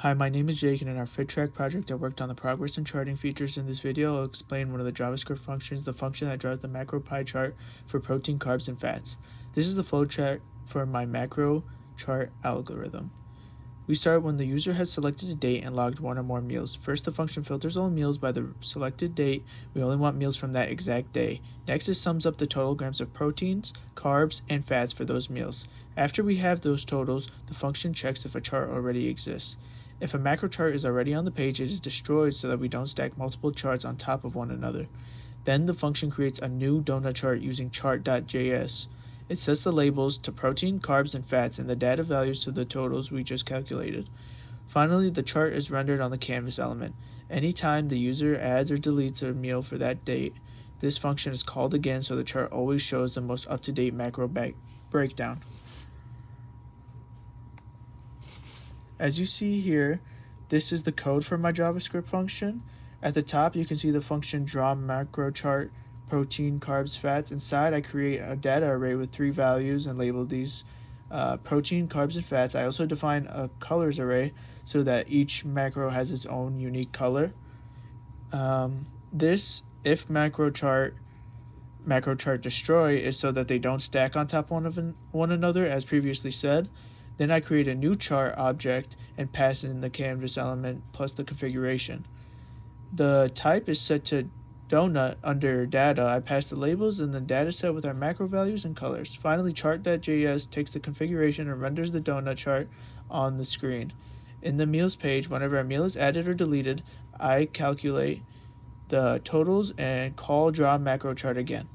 Hi, my name is Jake, and in our FitTrack project, I worked on the progress and charting features. In this video, I'll explain one of the JavaScript functions, the function that draws the macro pie chart for protein, carbs, and fats. This is the flowchart for my macro chart algorithm. We start when the user has selected a date and logged one or more meals. First, the function filters all meals by the selected date. We only want meals from that exact day. Next, it sums up the total grams of proteins, carbs, and fats for those meals. After we have those totals, the function checks if a chart already exists. If a macro chart is already on the page, it is destroyed so that we don't stack multiple charts on top of one another. Then the function creates a new donut chart using chart.js. It sets the labels to protein, carbs, and fats and the data values to the totals we just calculated. Finally, the chart is rendered on the canvas element. Anytime the user adds or deletes a meal for that date, this function is called again so the chart always shows the most up-to-date macro breakdown. As you see here, this is the code for my JavaScript function. At the top, you can see the function draw macro chart, protein, carbs, fats. Inside, I create a data array with 3 values and label these protein, carbs, and fats. I also define a colors array so that each macro has its own unique color. This if macro chart destroy is so that they don't stack on top of one another, as previously said. Then I create a new chart object and pass in the canvas element plus the configuration. The type is set to donut under data. I pass the labels in the data set with our macro values and colors. Finally, chart.js takes the configuration and renders the donut chart on the screen. In the meals page, whenever a meal is added or deleted, I calculate the totals and call draw macro chart again.